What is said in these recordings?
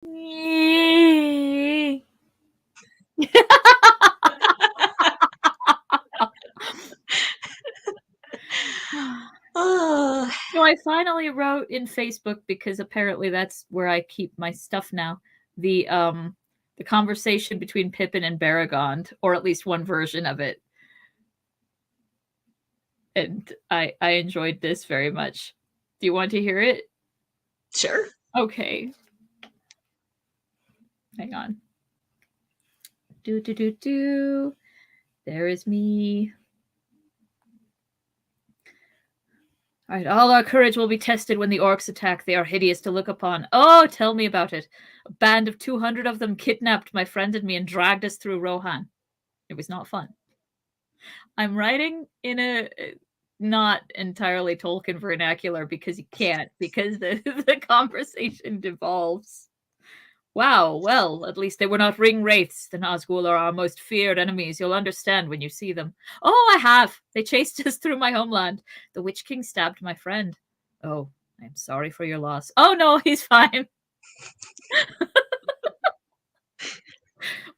So I finally wrote in Facebook, because apparently that's where I keep my stuff now. The conversation between Pippin and Baragond, or at least one version of it. And I enjoyed this very much. Do you want to hear it? Sure. Okay. Hang on. Do. There is me. All right, all our courage will be tested when the orcs attack. They are hideous to look upon. Oh, tell me about it. A band of 200 of them kidnapped my friend and me and dragged us through Rohan. It was not fun. I'm writing in a not entirely Tolkien vernacular because you can't, because the conversation devolves. Wow, well, at least they were not ring wraiths. The Nazgul are our most feared enemies. You'll understand when you see them. Oh, I have. They chased us through my homeland. The Witch King stabbed my friend. Oh, I'm sorry for your loss. Oh, no, he's fine.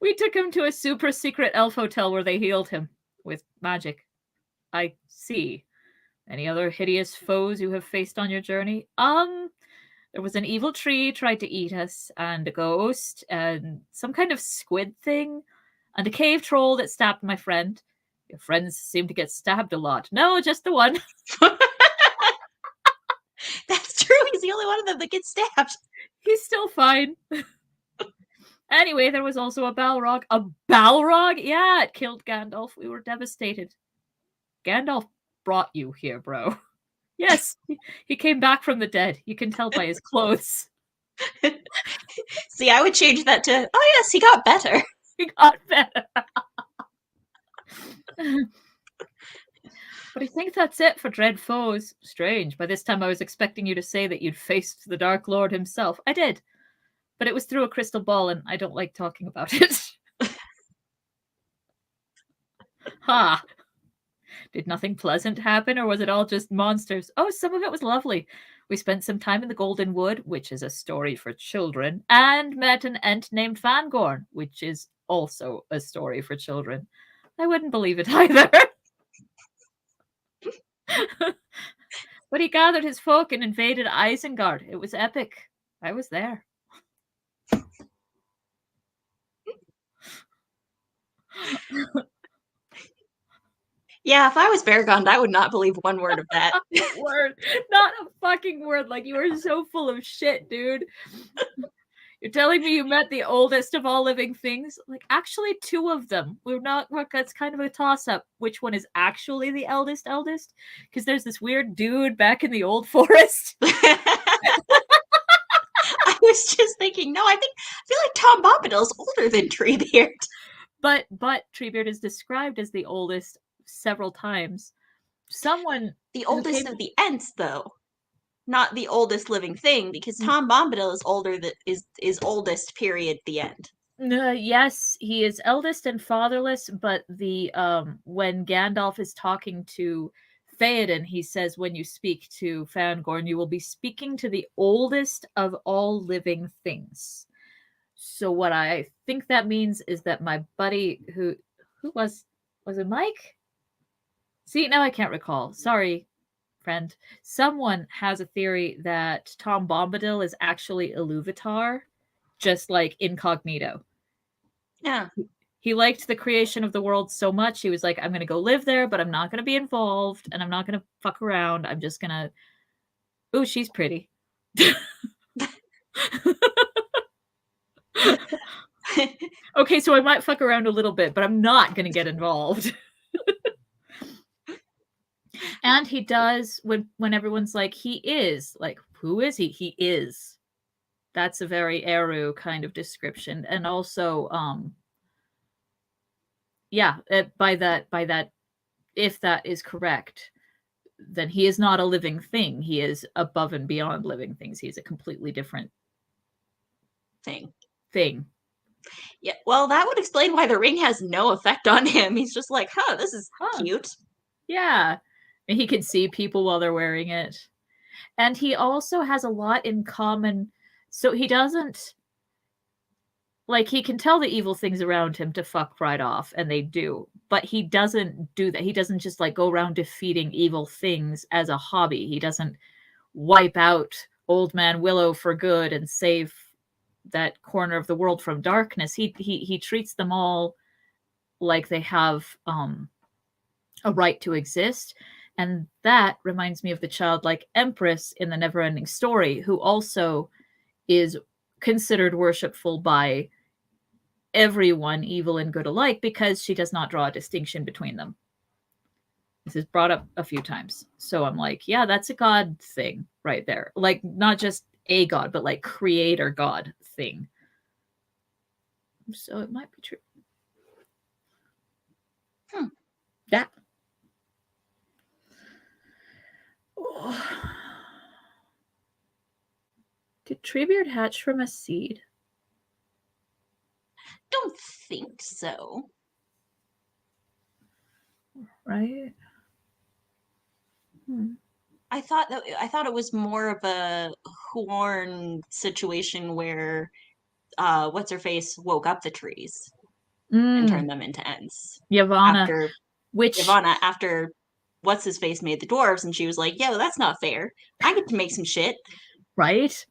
We took him to a super secret elf hotel where they healed him with magic. I see. Any other hideous foes you have faced on your journey? There was an evil tree tried to eat us, and a ghost, and some kind of squid thing, and a cave troll that stabbed my friend. Your friends seem to get stabbed a lot. No, just the one. That's true. He's the only one of them that gets stabbed. He's still fine. Anyway, there was also a Balrog. A Balrog? Yeah, it killed Gandalf. We were devastated. Gandalf brought you here, bro. Yes, he came back from the dead. You can tell by his clothes. See, I would change that to, oh yes, he got better. He got better. But I think that's it for Dread Foes. Strange. By this time I was expecting you to say that you'd faced the Dark Lord himself. I did. But it was through a crystal ball, and I don't like talking about it. Ha! Did nothing pleasant happen, or was it all just monsters? Oh, some of it was lovely. We spent some time in the Golden Wood, which is a story for children, and met an Ent named Fangorn, which is also a story for children. I wouldn't believe it either. But he gathered his folk and invaded Isengard. It was epic. I was there. Yeah, if I was Baragond, I would not believe one word of that. Word. Not a fucking word. Like, you are so full of shit, dude. You're telling me you met the oldest of all living things? Like, actually, two of them. That's kind of a toss-up. Which one is actually the eldest? Because there's this weird dude back in the old forest. I was just thinking, no, I feel like Tom Bombadil's older than Treebeard. But Treebeard is described as the oldest several times. The oldest of the Ents, though. Not the oldest living thing, because Tom Bombadil is older is oldest, period, the end. Yes, he is eldest and fatherless, but the when Gandalf is talking to Theoden, he says, when you speak to Fangorn, you will be speaking to the oldest of all living things. So what I think that means is that my buddy, who was it Mike? See, now I can't recall. Sorry, friend. Someone has a theory that Tom Bombadil is actually Iluvatar, just like incognito. Yeah. He liked the creation of the world so much, he was like, I'm going to go live there, but I'm not going to be involved, and I'm not going to fuck around. I'm just going to... Ooh, she's pretty. Okay, so I might fuck around a little bit, but I'm not going to get involved. And he does, when everyone's like, he is, like, who is he? He is. That's a very Eru kind of description. And also, yeah, by that, if that is correct, then he is not a living thing. He is above and beyond living things. He's a completely different thing. Yeah, well, that would explain why the ring has no effect on him. He's just like, this is cute. Yeah. And he can see people while they're wearing it. And he also has a lot in common. So he doesn't like, he can tell the evil things around him to fuck right off, and they do. But he doesn't do that. He doesn't just, like, go around defeating evil things as a hobby. He doesn't wipe out Old Man Willow for good and save that corner of the world from darkness. He treats them all like they have a right to exist. And that reminds me of the childlike empress in the Neverending Story, who also is considered worshipful by everyone, evil and good alike, because she does not draw a distinction between them. This is brought up a few times. So I'm like, yeah, that's a God thing right there. Like, not just a God, but like creator God thing. So it might be true. Yeah. Oh. Did Treebeard hatch from a seed? Don't think so. Right? I thought it was more of a Horn situation where what's her face woke up the trees and turned them into Ents. Yavanna. Yavanna, after what's his face made the dwarves, and she was like, "Yo, that's not fair. I get to make some shit." Right?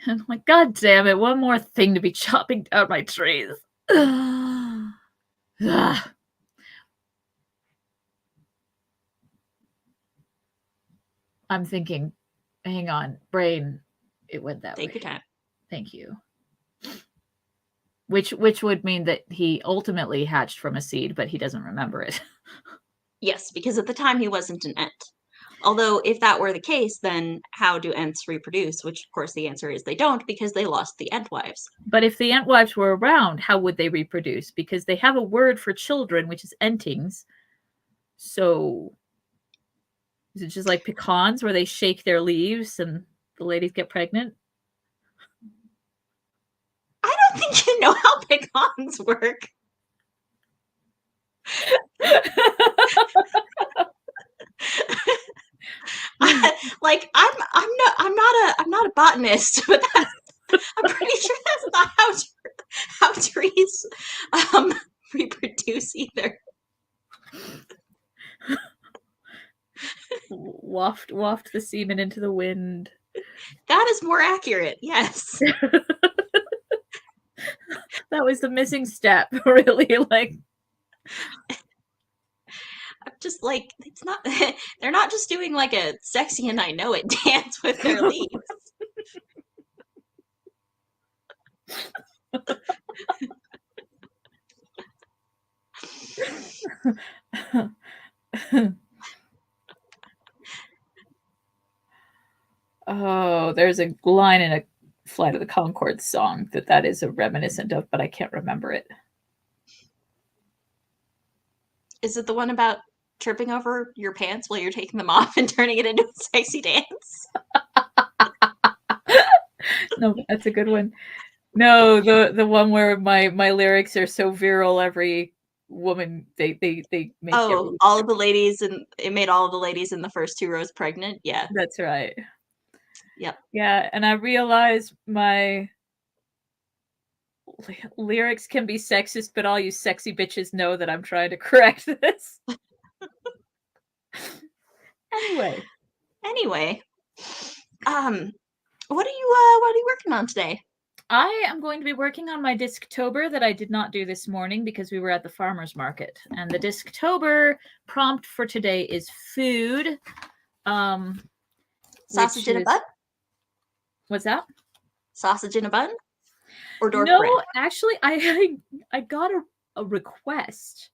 And I'm like, God damn it, one more thing to be chopping down my trees. I'm thinking, hang on, brain, it went that way. Take your time. Thank you. Which would mean that he ultimately hatched from a seed, but he doesn't remember it. Yes, because at the time he wasn't an Ent. Although, if that were the case, then how do Ents reproduce? Which, of course, the answer is they don't, because they lost the Entwives. But if the Entwives were around, how would they reproduce? Because they have a word for children, which is Entings. So, is it just like pecans where they shake their leaves and the ladies get pregnant? I don't think you know how pecans work. I'm not a botanist, but I'm pretty sure that's not how trees reproduce either. Waft the semen into the wind. That is more accurate, yes. That was the missing step, really. Like, I'm just like, it's not. They're not just doing like a sexy and I know it dance with their leaves. Oh, there's a line in a Flight of the Conchords song that is a reminiscent of, but I can't remember it. Is it the one about tripping over your pants while you're taking them off and turning it into a sexy dance? No, that's a good one. No, the one where my lyrics are so virile, every woman they make. Oh, all of the ladies, and it made all of the ladies in the first 2 rows pregnant. Yeah, that's right. Yep. Yeah, and I realize my lyrics can be sexist, but all you sexy bitches know that I'm trying to correct this. Anyway, what are you working on today? I am going to be working on my Disctober that I did not do this morning because we were at the farmer's market. And the Disctober prompt for today is food. Sausage in a bun? What's that? Sausage in a bun? Or dwarf no, bread? Actually, I got a request,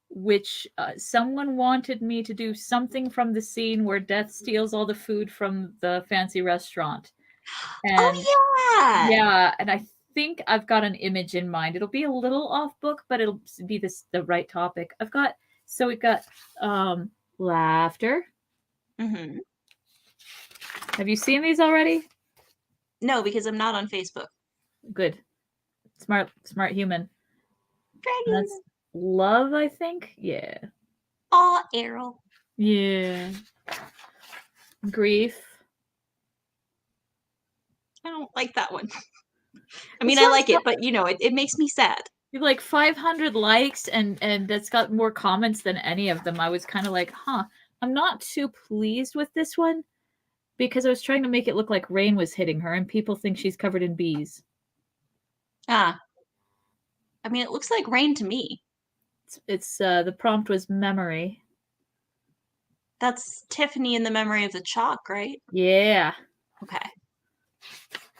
which someone wanted me to do something from the scene where Death steals all the food from the fancy restaurant. And, yeah, and I think I've got an image in mind. It'll be a little off book, but it'll be the right topic. We've got laughter. Mm-hmm. Have you seen these already? No, because I'm not on Facebook. Good. Smart human. Dragon. That's love, I think. Yeah. Aw, Errol. Yeah. Grief. I don't like that one. I mean, I like it, but it makes me sad. Like 500 likes, and that's got more comments than any of them. I was kind of like, huh, I'm not too pleased with this one because I was trying to make it look like rain was hitting her, and people think she's covered in bees. Ah, I mean, it looks like rain to me. It's the prompt was memory. That's Tiffany in the memory of the chalk, right? Yeah. Okay.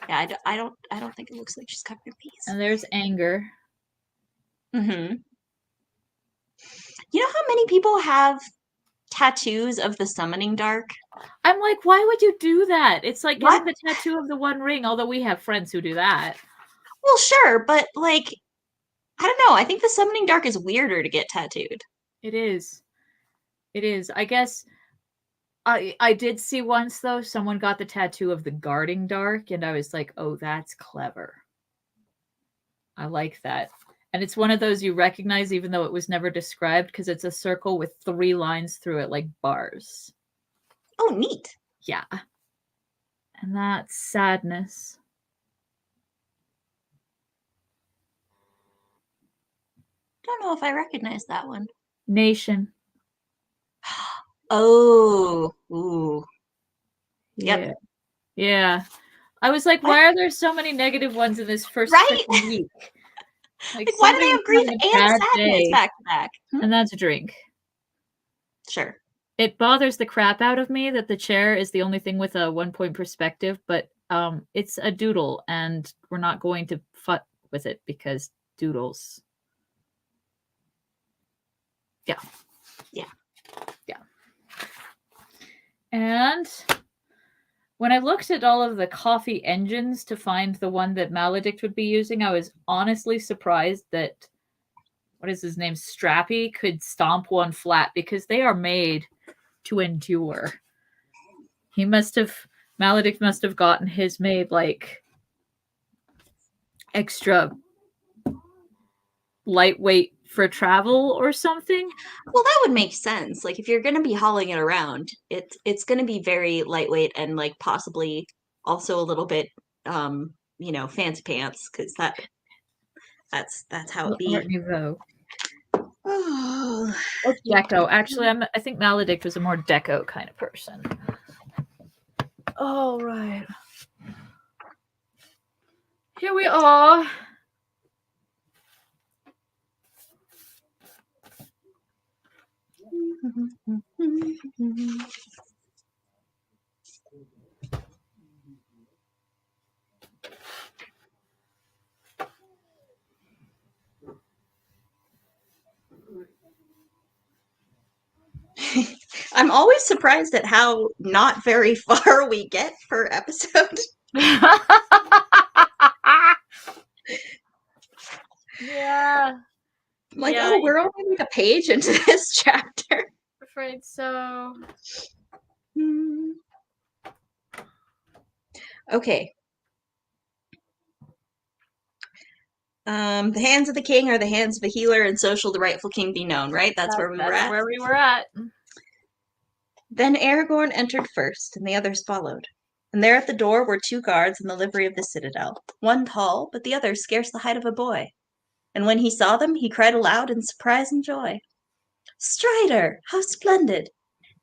Yeah, I don't think it looks like she's covered in bees. And there's anger. Mm-hmm. You know how many people have tattoos of the summoning dark? I'm like, why would you do that? It's like What? getting the tattoo of the One Ring, although we have friends who do that. Well, sure, but like, I don't know. I think the summoning dark is weirder to get tattooed. It is. It is. I guess I did see once though, someone got the tattoo of the guarding dark, and I was like, oh, that's clever. I like that. And it's one of those you recognize even though it was never described, because it's a circle with 3 lines through it like bars. Oh, neat. Yeah. And that's sadness. Don't know if I recognize that one. Nation. Oh, ooh. Yeah. Yep. Yeah. I was like, What? why are there so many negative ones in this first Right? week? Like, why do they have grief and sadness back to back? And that's a drink. Sure. It bothers the crap out of me that the chair is the only thing with a 1-point perspective, but it's a doodle, and we're not going to fuck with it because doodles. Yeah. Yeah. Yeah. And when I looked at all of the coffee engines to find the one that Maledict would be using, I was honestly surprised that, what is his name, Strappy, could stomp one flat, because they are made to endure. Maledict must have gotten his made like extra lightweight for travel or something. Well, that would make sense. Like if you're going to be hauling it around, it's going to be very lightweight and like possibly also a little bit fancy pants, because that's how it be. Art Nouveau. Oh, Deco. Actually, I think Maledict was a more deco kind of person. All right. Here we are. I'm always surprised at how not very far we get per episode. Yeah. I'm like, oh, we're only like a page into this chapter. Afraid so. Okay. The hands of the king are the hands of a healer, and so shall the rightful king be known, right? That's where we were at? Where we were at. Then Aragorn entered first, and the others followed. And there at the door were 2 guards in the livery of the citadel, one tall, but the other scarce the height of a boy. And when he saw them, he cried aloud in surprise and joy. Strider, how splendid!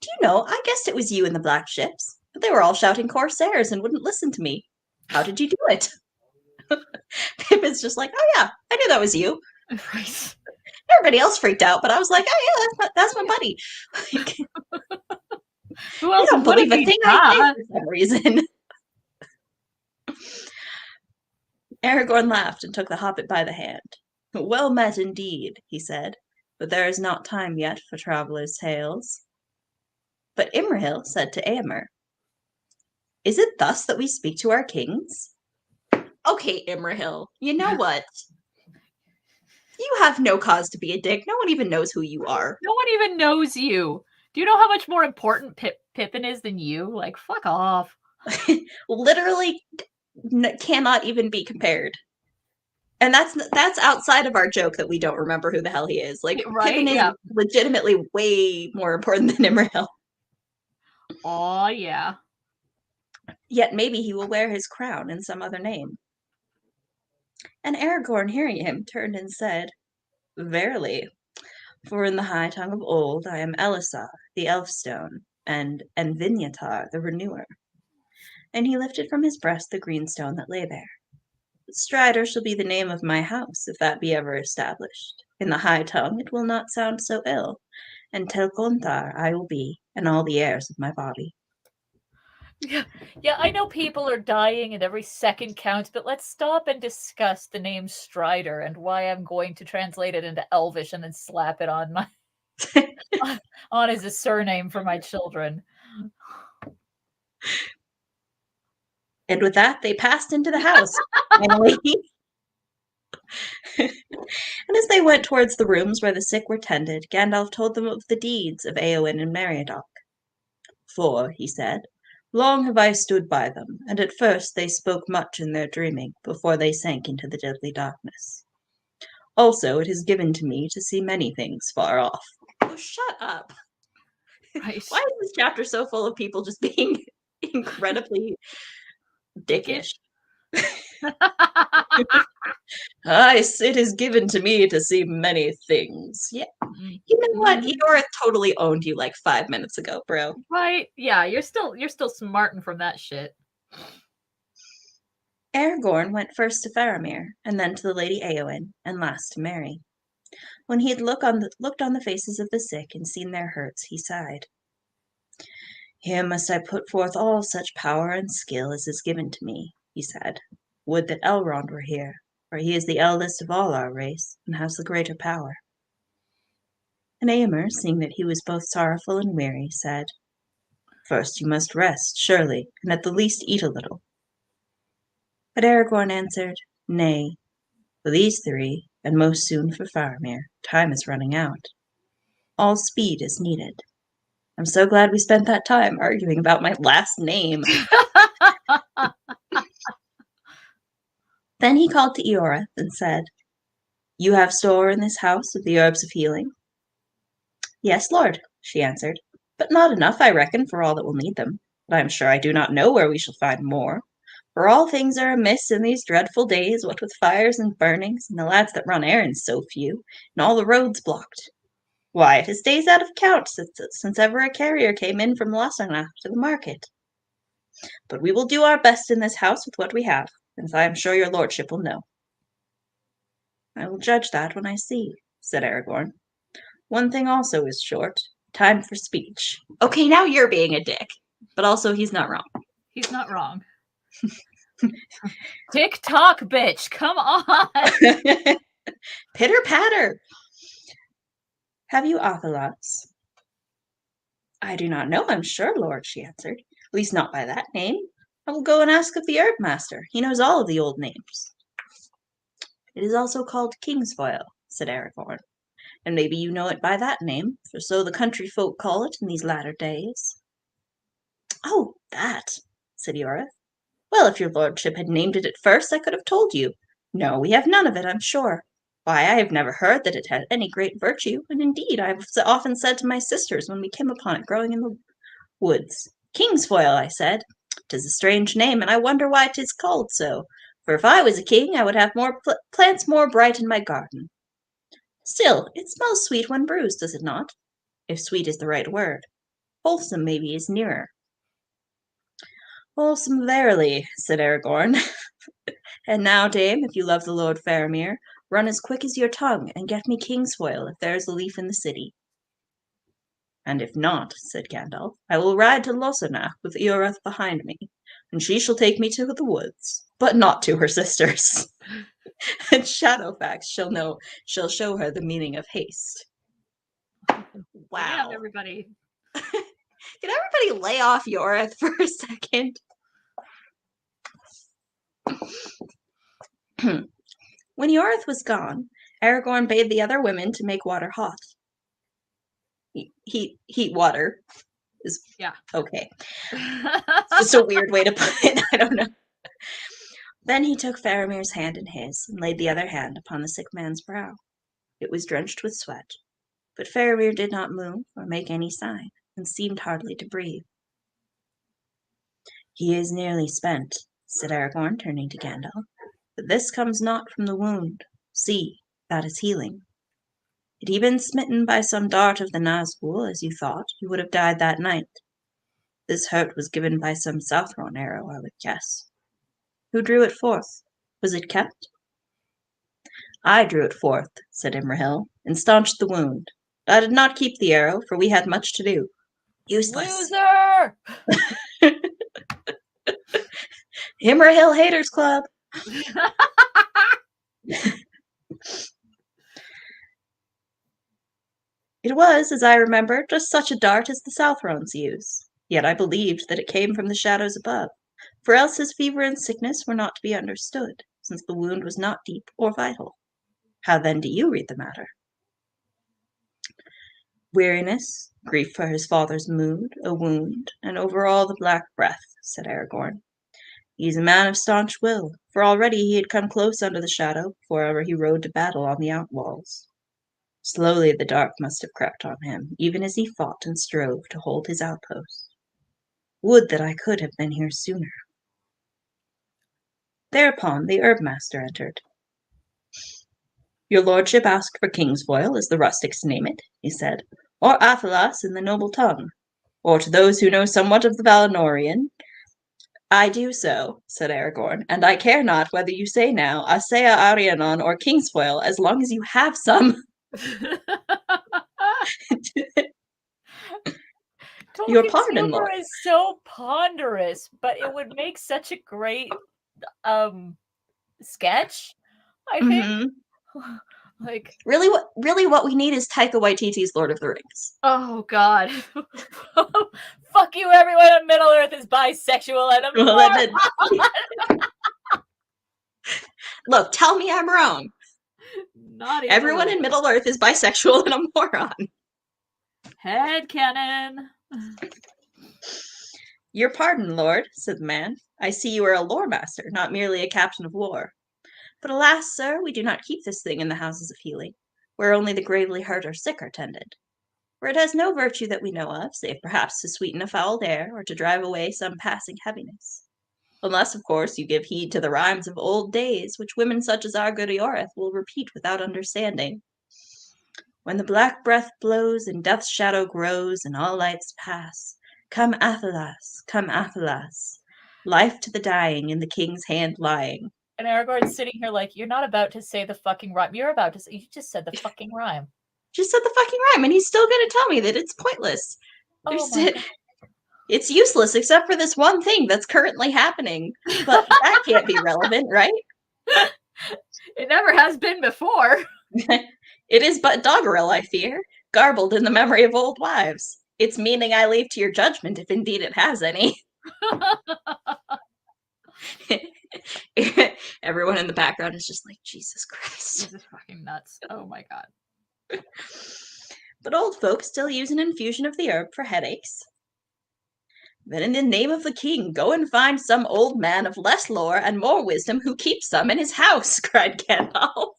Do you know, I guessed it was you in the black ships, but they were all shouting corsairs and wouldn't listen to me. How did you do it? Pippin's just like, oh yeah, I knew that was you. Right. Everybody else freaked out, but I was like, oh yeah, that's my buddy. Who else? You don't believe a thing I say for some reason. Aragorn laughed and took the hobbit by the hand. Well met indeed, he said, but there is not time yet for travelers' tales. But Imrahil said to Éomer, is it thus that we speak to our kings? Okay, Imrahil, you know what? You have no cause to be a dick. No one even knows who you are. No one even knows you. Do you know how much more important Pippin is than you? Like, fuck off. Literally cannot even be compared. And that's outside of our joke that we don't remember who the hell he is. Like, right? Pippin is legitimately way more important than Imrahil. Oh, yeah. Yet maybe he will wear his crown in some other name. And Aragorn, hearing him, turned and said, Verily, for in the high tongue of old I am Elisar, the Elfstone, and Envinyatar, the Renewer. And he lifted from his breast the green stone that lay there. Strider shall be the name of my house, if that be ever established. In the high tongue it will not sound so ill, and Telcontar I will be, and all the heirs of my body. Yeah, I know people are dying and every second counts, but let's stop and discuss the name Strider and why I'm going to translate it into Elvish and then slap it on my on as a surname for my children. And with that, they passed into the house, finally. And as they went towards the rooms where the sick were tended, Gandalf told them of the deeds of Eowyn and Meriadoc. For, he said, long have I stood by them, and at first they spoke much in their dreaming, before they sank into the deadly darkness. Also, it is given to me to see many things far off. Oh, shut up. Right. Why is this chapter so full of people just being incredibly dickish? It is given to me to see many things. Yeah. You know what? Eeyore totally owned you like 5 minutes ago, bro. Right? Yeah, you're still smarting from that shit. Aragorn went first to Faramir, and then to the Lady Eowyn, and last to Merry. When he had looked on the faces of the sick and seen their hurts, he sighed. Here must I put forth all such power and skill as is given to me, he said. Would that Elrond were here, for he is the eldest of all our race, and has the greater power. And Eomer, seeing that he was both sorrowful and weary, said, First you must rest, surely, and at the least eat a little. But Aragorn answered, Nay, for these three, and most soon for Faramir, time is running out. All speed is needed. I'm so glad we spent that time arguing about my last name. Then he called to Eoreth and said, You have store in this house of the herbs of healing? Yes, lord, she answered, but not enough, I reckon, for all that will need them. But I am sure I do not know where we shall find more. For all things are amiss in these dreadful days, what with fires and burnings, and the lads that run errands so few, and all the roads blocked. Why, it is days out of count since ever a carrier came in from Lossarnach to the market. But we will do our best in this house with what we have, as I am sure your lordship will know. I will judge that when I see, said Aragorn. One thing also is short. Time for speech. Okay, now you're being a dick. But also, he's not wrong. He's not wrong. Tick-tock, bitch. Come on. Pitter-patter. Have you Athalots? I do not know, I'm sure, lord, she answered. At least not by that name. I will go and ask of the herb master. He knows all of the old names. It is also called Kingsfoil, said Aragorn. And maybe you know it by that name, for so the country folk call it in these latter days. Oh, that, said Eoreth. Well, if your lordship had named it at first, I could have told you. No, we have none of it, I'm sure. Why, I have never heard that it had any great virtue, and indeed I have often said to my sisters when we came upon it growing in the woods, Kingsfoil, I said. 'Tis a strange name, and I wonder why 'tis called so. For if I was a king, I would have more plants more bright in my garden. Still, it smells sweet when bruised, does it not? If sweet is the right word. Wholesome, maybe, is nearer. Wholesome, verily, said Aragorn. And now, dame, if you love the Lord Faramir, run as quick as your tongue, and get me Kingsfoil, if there is a leaf in the city. And if not, said Gandalf, I will ride to Lossarnach with Eoreth behind me, and she shall take me to the woods, but not to her sisters. And Shadowfax shall show her the meaning of haste. Wow. Damn, everybody. Can everybody lay off Eoreth for a second? When Eoreth was gone, Aragorn bade the other women to make water hot. Heat water is okay. It's just a weird way to put it. I don't know. Then he took Faramir's hand in his and laid the other hand upon the sick man's brow. It was drenched with sweat, but Faramir did not move or make any sign, and seemed hardly to breathe. He is nearly spent, said Aragorn, turning to Gandalf. But this comes not from the wound. See, that is healing. Had he been smitten by some dart of the Nazgul, as you thought, you would have died that night. This hurt was given by some Southron arrow, I would guess. Who drew it forth? Was it kept? I drew it forth, said Imrahil, and staunched the wound. I did not keep the arrow, for we had much to do. Useless. Loser! Imrahil Haters Club. It was, as I remember, just such a dart as the Southrons use. Yet I believed that it came from the shadows above, for else his fever and sickness were not to be understood, since the wound was not deep or vital. How then do you read the matter? Weariness, grief for his father's mood, a wound, and over all the black breath, said Aragorn. He is a man of staunch will, for already he had come close under the shadow before ever he rode to battle on the outwalls. Slowly the dark must have crept on him, even as he fought and strove to hold his outpost. Would that I could have been here sooner. Thereupon the herb-master entered. Your lordship asked for Kingsfoil, as the rustics name it, he said, or Athelas in the noble tongue, or to those who know somewhat of the Valinorian. I do so, said Aragorn, and I care not whether you say now Asea Arianon or Kingsfoil, as long as you have some. Your Tolkien's pardon, humor Lord. is so ponderous, but it would make such a great sketch, I think. Like, really what we need is Taika Waititi's Lord of the Rings. Oh god. Fuck you, everyone on Middle Earth is bisexual and a moron. Look, tell me I'm wrong. Not even Everyone in Middle Earth is bisexual and a moron. Headcanon. Your pardon, Lord, said the man. I see you are a lore master, not merely a captain of war. But alas, sir, we do not keep this thing in the houses of healing, where only the gravely hurt or sick are tended. For it has no virtue that we know of, save perhaps to sweeten a foul air or to drive away some passing heaviness. Unless, of course, you give heed to the rhymes of old days, which women such as our good Eorith will repeat without understanding. When the black breath blows and death's shadow grows and all lights pass, come Athelas, life to the dying in the king's hand lying. And Aragorn's sitting here like, you're not about to say the fucking rhyme. You're about to say, you just said the fucking rhyme. Just said the fucking rhyme, and he's still going to tell me that it's pointless. It's useless except for this one thing that's currently happening. But that can't be relevant, right? It never has been before. It is but doggerel, I fear, garbled in the memory of old wives. Its meaning I leave to your judgment, if indeed it has any. Everyone in the background is just like, Jesus Christ. This is fucking nuts. Oh my god. But old folks still use an infusion of the herb for headaches. Then in the name of the king, go and find some old man of less lore and more wisdom who keeps some in his house, cried Gandalf.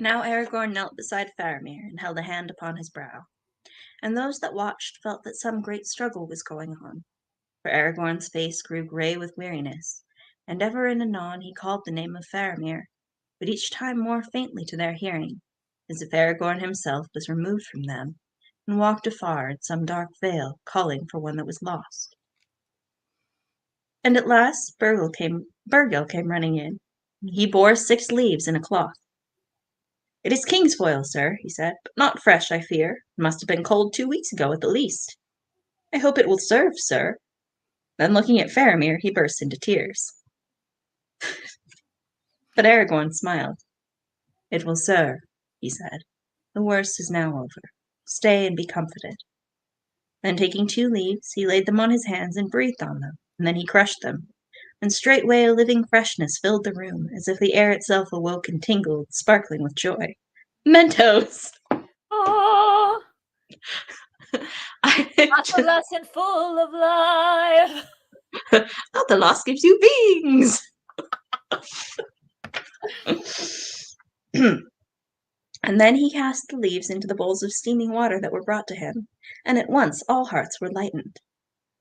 Now Aragorn knelt beside Faramir and held a hand upon his brow, and those that watched felt that some great struggle was going on, for Aragorn's face grew grey with weariness, and ever and anon he called the name of Faramir, but each time more faintly to their hearing, as if Aragorn himself was removed from them, and walked afar in some dark vale, calling for one that was lost. And at last Burgil came running in. He bore 6 leaves in a cloth. It is Kingsfoil, sir, he said, but not fresh, I fear. It must have been cold 2 weeks ago at the least. I hope it will serve, sir. Then looking at Faramir, he burst into tears. But Aragorn smiled. It will serve, he said. The worst is now over. Stay and be comforted. Then taking 2 leaves, he laid them on his hands and breathed on them, and then he crushed them. And straightway a living freshness filled the room, as if the air itself awoke and tingled, sparkling with joy. Mentos! Oh! That's a lesson full of life. Athelas gives you beings! And then he cast the leaves into the bowls of steaming water that were brought to him, and at once all hearts were lightened.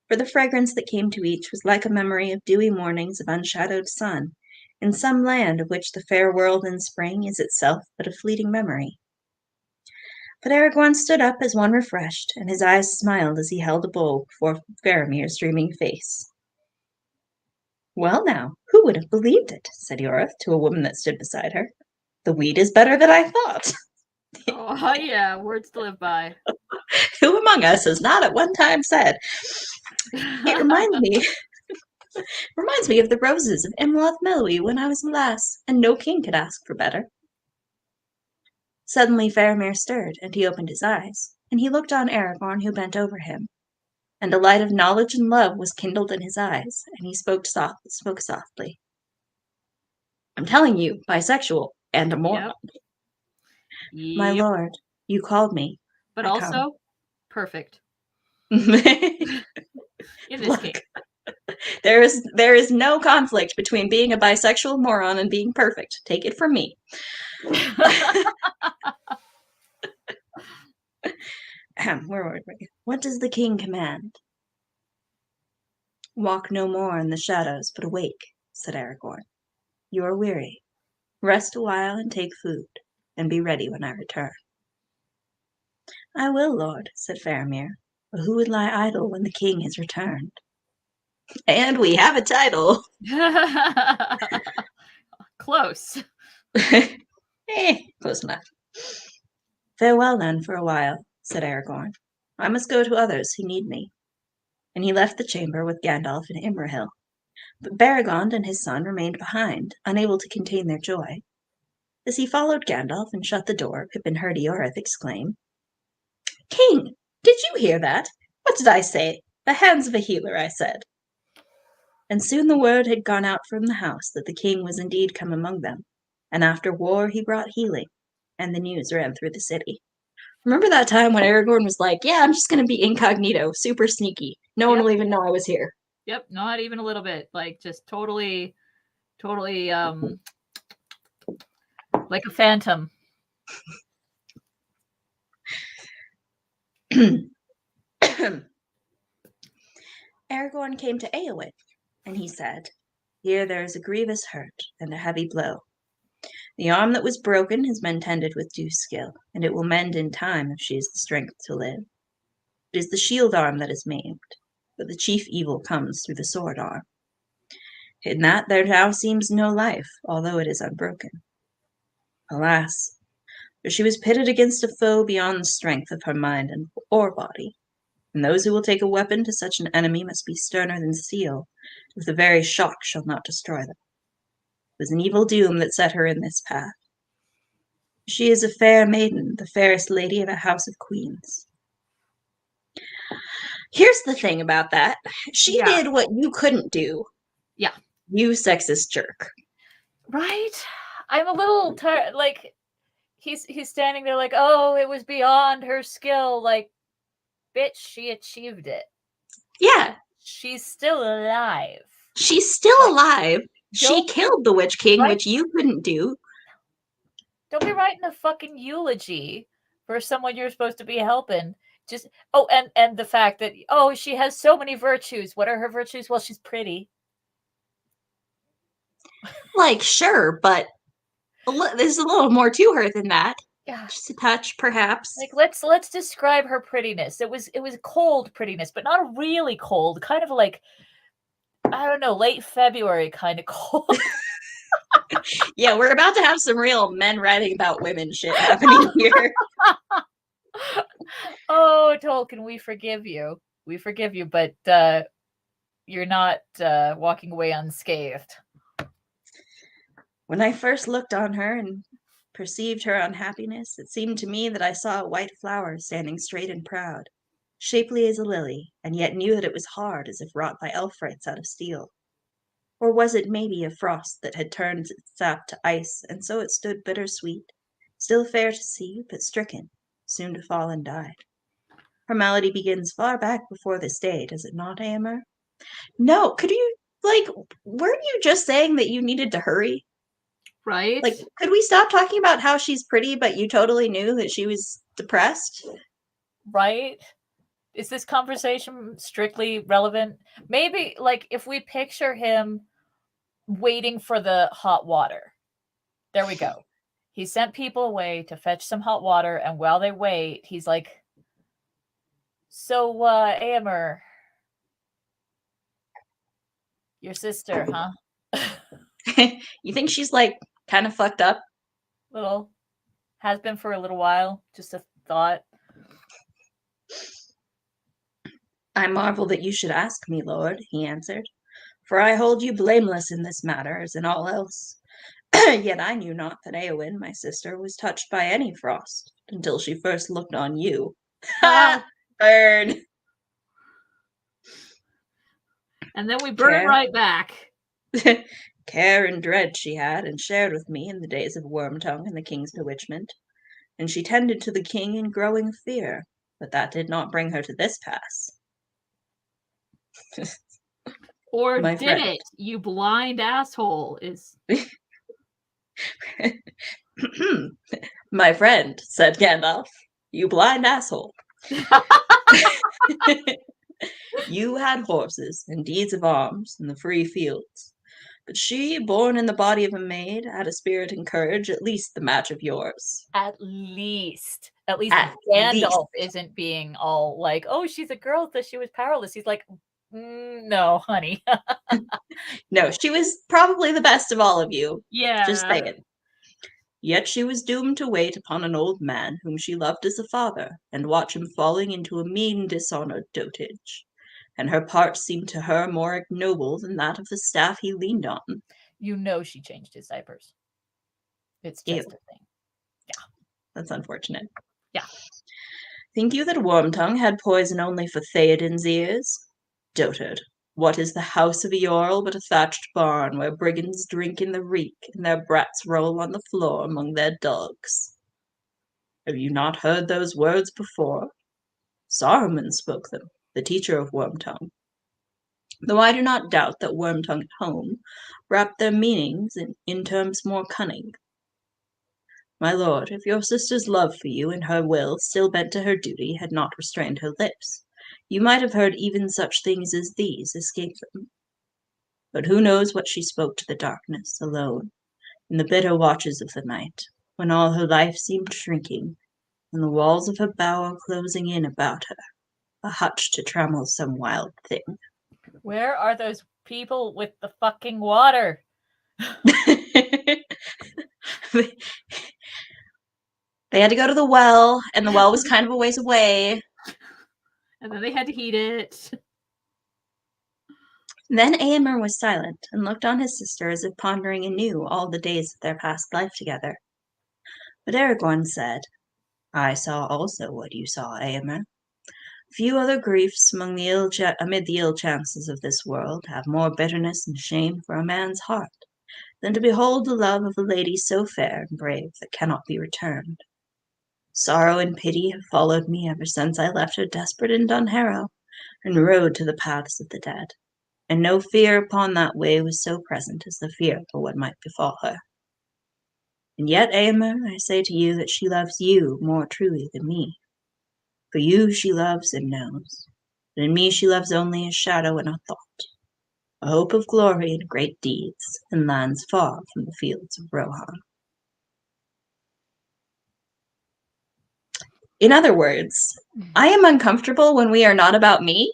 For the fragrance that came to each was like a memory of dewy mornings of unshadowed sun, in some land of which the fair world in spring is itself but a fleeting memory. But Aragorn stood up as one refreshed, and his eyes smiled as he held a bowl before Faramir's dreaming face. "Well now, who would have believed it?" said Yorith to a woman that stood beside her. "The wheat is better than I thought." Oh, yeah, words to live by. Who among us has not at one time said, "It reminds me of the roses of Imloth Mellowy when I was a lass, and no king could ask for better." Suddenly Faramir stirred, and he opened his eyes, and he looked on Aragorn, who bent over him, and a light of knowledge and love was kindled in his eyes, and he spoke softly. "I'm telling you, bisexual and a moron. My Yep. lord, you called me. But I come." also, perfect. Look, In this case. there is no conflict between being a bisexual moron and being perfect. Take it from me. Where were we? "What does the king command?" "Walk no more in the shadows, but awake," said Aragorn. "You are weary. Rest a while and take food, and be ready when I return." "I will, lord," said Faramir. "But who would lie idle when the king has returned?" And we have a title. Close. Close enough. "Farewell, then, for a while," said Aragorn. "I must go to others who need me." And he left the chamber with Gandalf and Imrahil. But Beregond and his son remained behind, unable to contain their joy. As he followed Gandalf and shut the door, Pippin heard Eorith exclaim, "King, did you hear that? What did I say? The hands of a healer, I said." And soon the word had gone out from the house that the king was indeed come among them, and after war he brought healing, and the news ran through the city. Remember that time when Aragorn was like, "Yeah, I'm just going to be incognito, super sneaky. No one will even know I was here." Yep, not even a little bit. Like, just totally, like a phantom. Aragorn came to Eowyn, and he said, "Here there is a grievous hurt and a heavy blow. The arm that was broken has been tended with due skill, and it will mend in time if she has the strength to live. It is the shield arm that is maimed, but the chief evil comes through the sword arm. In that there now seems no life, although it is unbroken. Alas, for she was pitted against a foe beyond the strength of her mind or body, and those who will take a weapon to such an enemy must be sterner than steel, if the very shock shall not destroy them. It was an evil doom that set her in this path. She is a fair maiden, the fairest lady of a house of queens." Here's the thing about that. She did what you couldn't do. Yeah. You sexist jerk. Right? I'm a little tired. Like, he's standing there like, "Oh, it was beyond her skill." Like, bitch, she achieved it. Yeah. She's still alive. She's still alive. She killed the Witch King, which you couldn't do. Don't be writing a fucking eulogy for someone you're supposed to be helping. Just and the fact that she has so many virtues. What are her virtues? Well, she's pretty. Like, sure, but there's a little more to her than that. Yeah, just a touch, perhaps. Like, let's describe her prettiness. It was cold prettiness, but not really cold. Kind of like, I don't know, late February kind of cold. Yeah, we're about to have some real men writing about women shit happening here. Oh, Tolkien, we forgive you. We forgive you, but you're not walking away unscathed. When I first looked on her and perceived her unhappiness, it seemed to me that I saw a white flower standing straight and proud, shapely as a lily, and yet knew that it was hard as if wrought by elf-wrights out of steel. Or was it maybe a frost that had turned its sap to ice, and so it stood bitter-sweet, still fair to see, but stricken, soon to fall and die? Her malady begins far back before this day, does it not, Eomer? No, could you, weren't you just saying that you needed to hurry? Right? Like, could we stop talking about how she's pretty, but you totally knew that she was depressed? Right? Is this conversation strictly relevant? Maybe, like, if we picture him waiting for the hot water. There we go. He sent people away to fetch some hot water, and while they wait, he's like, so, Aemir, your sister, huh? You think she's like kind of fucked up? Little. Has been for a little while. Just a thought. I marvel that you should ask me, lord, he answered, for I hold you blameless in this matter as in all else. Yet I knew not that Eowyn, my sister, was touched by any frost until she first looked on you. Ha! Burn! And then we burn right back. Care and dread she had, and shared with me in the days of Wormtongue and the king's bewitchment. And she tended to the king in growing fear, but that did not bring her to this pass. Or My did friend. it, you blind asshole? Is My friend, said Gandalf, you blind asshole. You had horses and deeds of arms in the free fields, but she, born in the body of a maid, had a spirit and courage at least the match of yours. At least At Gandalf isn't being all like, oh, she's a girl, that she was powerless. He's like, no, honey. No, she was probably the best of all of you. Yeah. Just saying. Yet she was doomed to wait upon an old man whom she loved as a father, and watch him falling into a mean dishonoured dotage. And her part seemed to her more ignoble than that of the staff he leaned on. You know she changed his diapers. It's just a thing. Yeah. That's unfortunate. Yeah. Think you that Wormtongue had poison only for Theoden's ears? Dotard. What is the house of a Jarl but a thatched barn where brigands drink in the reek and their brats roll on the floor among their dogs? Have you not heard those words before? Saruman spoke them, the teacher of Wormtongue. Though I do not doubt that Wormtongue at home wrapped their meanings in terms more cunning. My lord, if your sister's love for you and her will, still bent to her duty, had not restrained her lips, you might have heard even such things as these escape them. But who knows what she spoke to the darkness, alone, in the bitter watches of the night, when all her life seemed shrinking, and the walls of her bower closing in about her, a hutch to trammel some wild thing. Where are those people with the fucking water? They had to go to the well, and the well was kind of a ways away. And then they had to heat it. Then Eomer was silent, and looked on his sister as if pondering anew all the days of their past life together. But Aragorn said, I saw also what you saw, Eomer. Few other griefs amid the ill chances of this world have more bitterness and shame for a man's heart than to behold the love of a lady so fair and brave that cannot be returned. Sorrow and pity have followed me ever since I left her desperate in Dunharrow, and rode to the paths of the dead, and no fear upon that way was so present as the fear for what might befall her. And yet, Eomer, I say to you that she loves you more truly than me. For you she loves and knows, but in me she loves only a shadow and a thought, a hope of glory and great deeds, in lands far from the fields of Rohan. In other words, I am uncomfortable when we are not about me.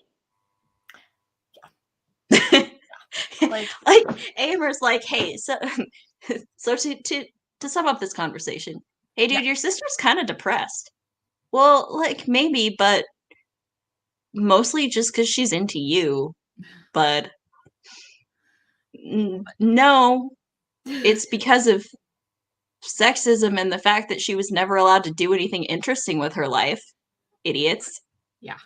Yeah. like Eomer's like, hey, so to sum up this conversation, hey dude, your sister's kind of depressed. Well, like maybe, but mostly just because she's into you. But no, it's because of sexism and the fact that she was never allowed to do anything interesting with her life. Idiots. Yeah.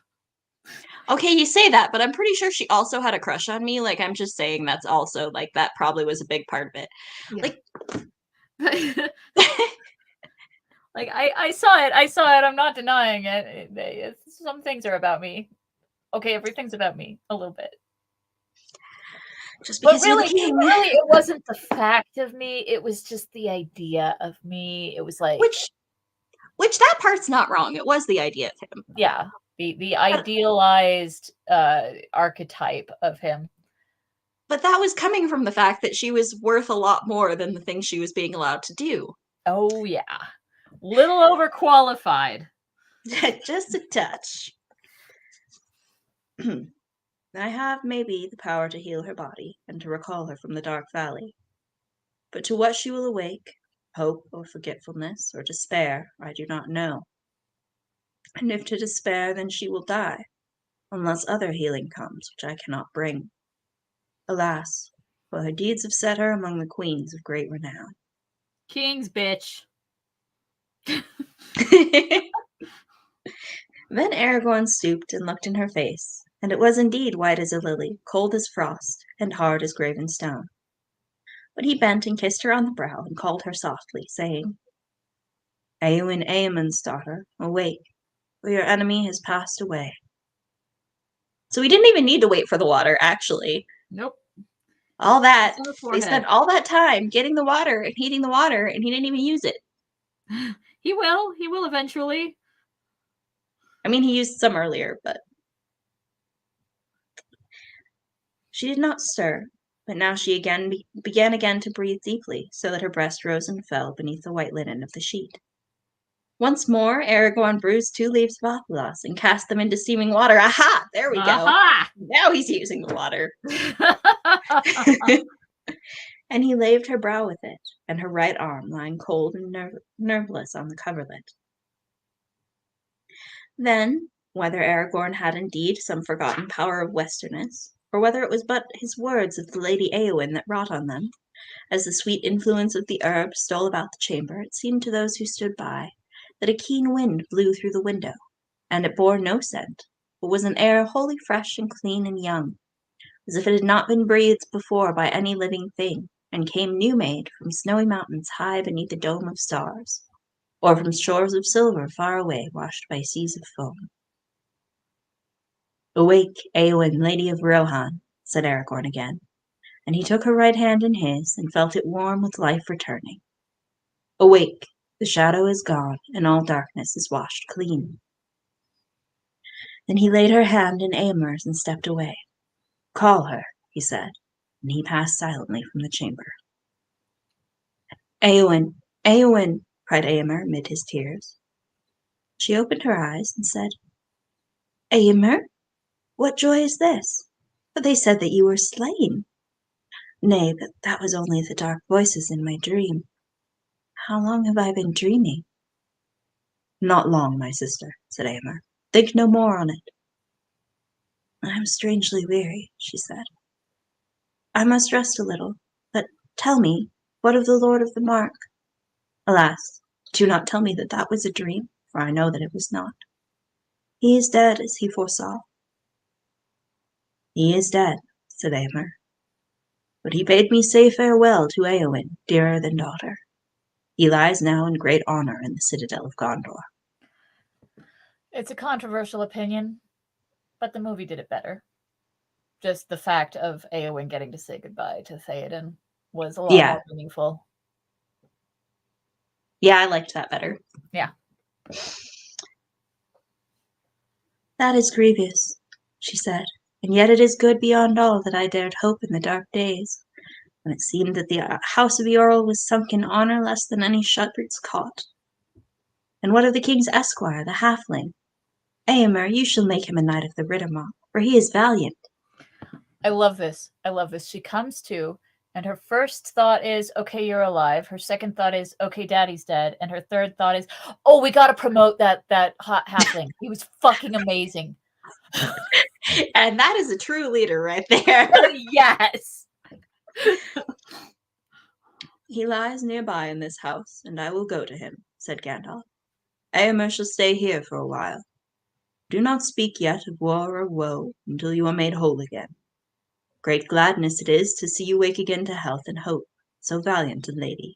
Okay, you say that, but I'm pretty sure she also had a crush on me. Like, I'm just saying that's also, like, that probably was a big part of it. Yeah. Like, I saw it. I'm not denying it. Some things are about me. Okay, everything's about me a little bit. Just because really, it wasn't the fact of me. It was just the idea of me. It was like... Which that part's not wrong. It was the idea of him. Yeah. The idealized archetype of him. But that was coming from the fact that she was worth a lot more than the things she was being allowed to do. Oh, yeah. Little overqualified. Just a touch. I have maybe the power to heal her body and to recall her from the dark valley. But to what she will awake, hope or forgetfulness or despair, I do not know. And if to despair, then she will die, unless other healing comes, which I cannot bring. Alas, for her deeds have set her among the queens of great renown. King's bitch. Then Aragorn stooped and looked in her face, and it was indeed white as a lily, cold as frost, and hard as graven stone. But he bent and kissed her on the brow and called her softly, saying, Eowyn, Eamonn's daughter, awake, for your enemy has passed away. So we didn't even need to wait for the water, actually. Nope. All that, they Forehead. spent all that time getting the water and heating the water, and he didn't even use it. He will eventually. I mean, he used some earlier, but she did not stir, but now she began again to breathe deeply, so that her breast rose and fell beneath the white linen of the sheet. Once more, Aragorn bruised 2 leaves of athelas and cast them into steaming water. Aha! There we go. Aha! Now he's using the water. And he laved her brow with it, and her right arm lying cold and nerveless on the coverlet. Then, whether Aragorn had indeed some forgotten power of westernness, or whether it was but his words of the Lady Eowyn that wrought on them, as the sweet influence of the herb stole about the chamber, it seemed to those who stood by that a keen wind blew through the window, and it bore no scent, but was an air wholly fresh and clean and young, as if it had not been breathed before by any living thing, and came new-made from snowy mountains high beneath a dome of stars, or from shores of silver far away washed by seas of foam. Awake, Eowyn, Lady of Rohan, said Aragorn again, and he took her right hand in his, and felt it warm with life returning. Awake, the shadow is gone, and all darkness is washed clean. Then he laid her hand in Eomer's and stepped away. Call her, he said, and he passed silently from the chamber. Eowyn, Eowyn, cried Eomer amid his tears. She opened her eyes and said, Eomer, what joy is this? For they said that you were slain. Nay, but that was only the dark voices in my dream. How long have I been dreaming? Not long, my sister, said Eomer. Think no more on it. I am strangely weary, she said. I must rest a little, but tell me, what of the Lord of the Mark? Alas, do not tell me that that was a dream, for I know that it was not. He is dead, as he foresaw. He is dead, said Eomer. But he bade me say farewell to Eowyn, dearer than daughter. He lies now in great honor in the citadel of Gondor. It's a controversial opinion, but the movie did it better. Just the fact of Eowyn getting to say goodbye to Theoden was a lot more meaningful. Yeah, I liked that better. Yeah. That is grievous, she said, and yet it is good beyond all that I dared hope in the dark days, when it seemed that the house of Eorl was sunk in honor less than any shepherd's cot. And what of the king's esquire, the halfling? Eomer, you shall make him a knight of the Riddermark, for he is valiant. I love this. She comes to, and her first thought is, okay, you're alive. Her second thought is, okay, daddy's dead. And her third thought is, oh, we got to promote that hot halfling. He was fucking amazing. And that is a true leader right there. Yes. He lies nearby in this house, and I will go to him, said Gandalf. Eomer shall stay here for a while. Do not speak yet of war or woe until you are made whole again. Great gladness it is to see you wake again to health and hope, so valiant a lady.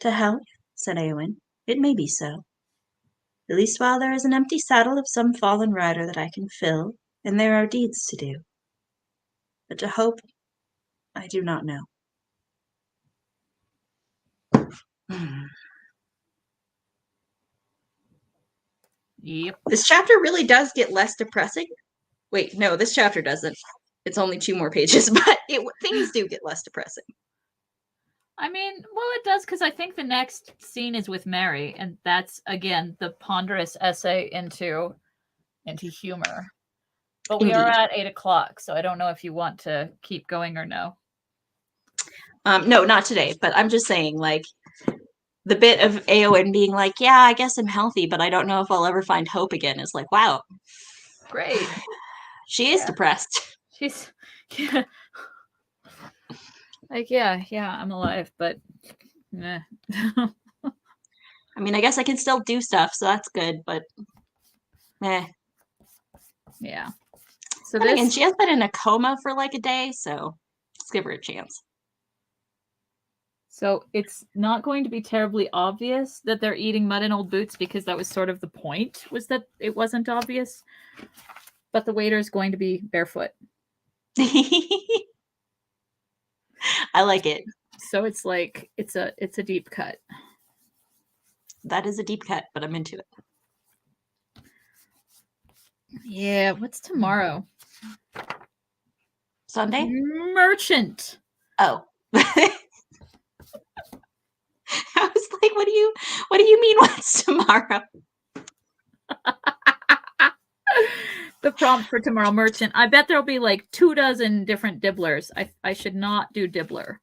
To health, said Eowyn, it may be so. At least while there is an empty saddle of some fallen rider that I can fill, and there are deeds to do. But to hope, I do not know. Yep. This chapter really does get less depressing. Wait, no, this chapter doesn't. It's only 2 more pages, but things do get less depressing. I mean, well, it does because I think the next scene is with Mary, and that's again the ponderous essay into humor. But we are Indeed. at 8:00, so I don't know if you want to keep going or no. No, not today, but I'm just saying, like, the bit of Eowyn being like, yeah, I guess I'm healthy, but I don't know if I'll ever find hope again is like, wow. Great. She is depressed. She's yeah. Like, yeah, I'm alive, but meh. I mean, I guess I can still do stuff, so that's good, but meh. Yeah. So Then again, this she has been in a coma for like a day, so let's give her a chance. So it's not going to be terribly obvious that they're eating mud in old boots because that was sort of the point, was that it wasn't obvious. But the waiter is going to be barefoot. I like it. So it's like it's a deep cut. That is a deep cut, but I'm into it. Yeah, what's tomorrow? Sunday? Merchant. Oh. I was like, what do you mean what's tomorrow? The prompt for tomorrow, merchant. I bet there'll be like 24 different dibblers. I should not do dibbler.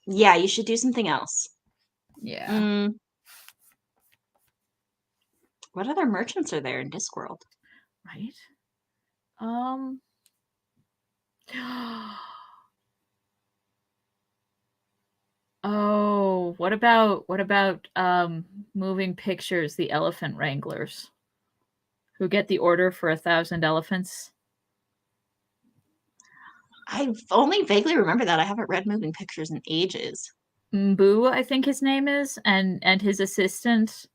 Yeah, you should do something else. Yeah. What other merchants are there in Discworld? Right? Oh, what about moving pictures, the elephant wranglers who get the order for 1,000 elephants? I only vaguely remember that. I haven't read moving pictures in ages. Mbu, I think his name is, and his assistant.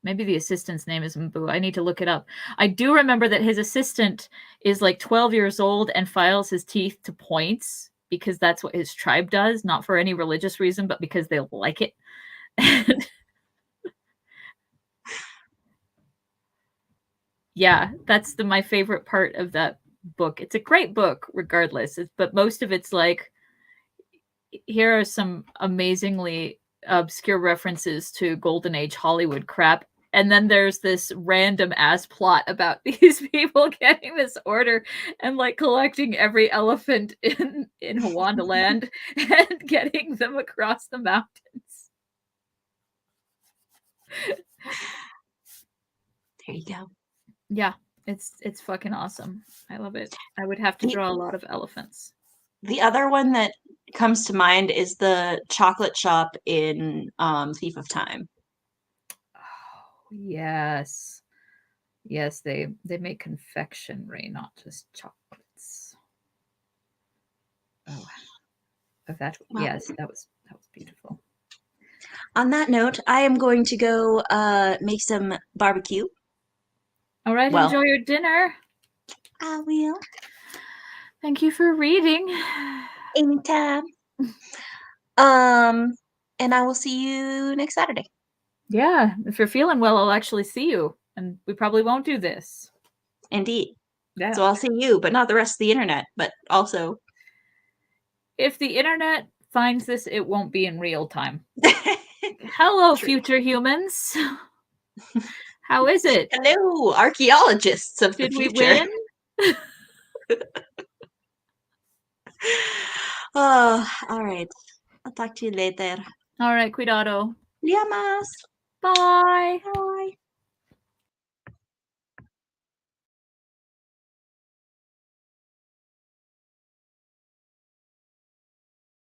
Maybe the assistant's name is Mbu. I need to look it up. I do remember that his assistant is like 12 years old and files his teeth to points because that's what his tribe does, not for any religious reason, but because they like it. Yeah, that's my favorite part of that book. It's a great book, regardless, but most of it's like, here are some amazingly obscure references to Golden Age Hollywood crap. And then there's this random ass plot about these people getting this order and like collecting every elephant in Hawanda and getting them across the mountains. There you go. Yeah, it's fucking awesome. I love it. I would have to draw a lot of elephants. The other one that comes to mind is the chocolate shop in Thief of Time. Oh, yes. Yes, they make confectionery, not just chocolates. Oh, that Well, yes, that was beautiful. On that note, I am going to go make some barbecue. All right, Well, enjoy your dinner. I will. Thank you for reading. Anytime. And I will see you next Saturday. Yeah, if you're feeling well, I'll actually see you, and we probably won't do this. Indeed. Yeah. So I'll see you, but not the rest of the internet, but also. If the internet finds this, it won't be in real time. Hello, True. future humans. How is it? Hello, archaeologists of Did the we future. win? Oh, all right. I'll talk to you later. All right, cuidado. Llamas. Bye.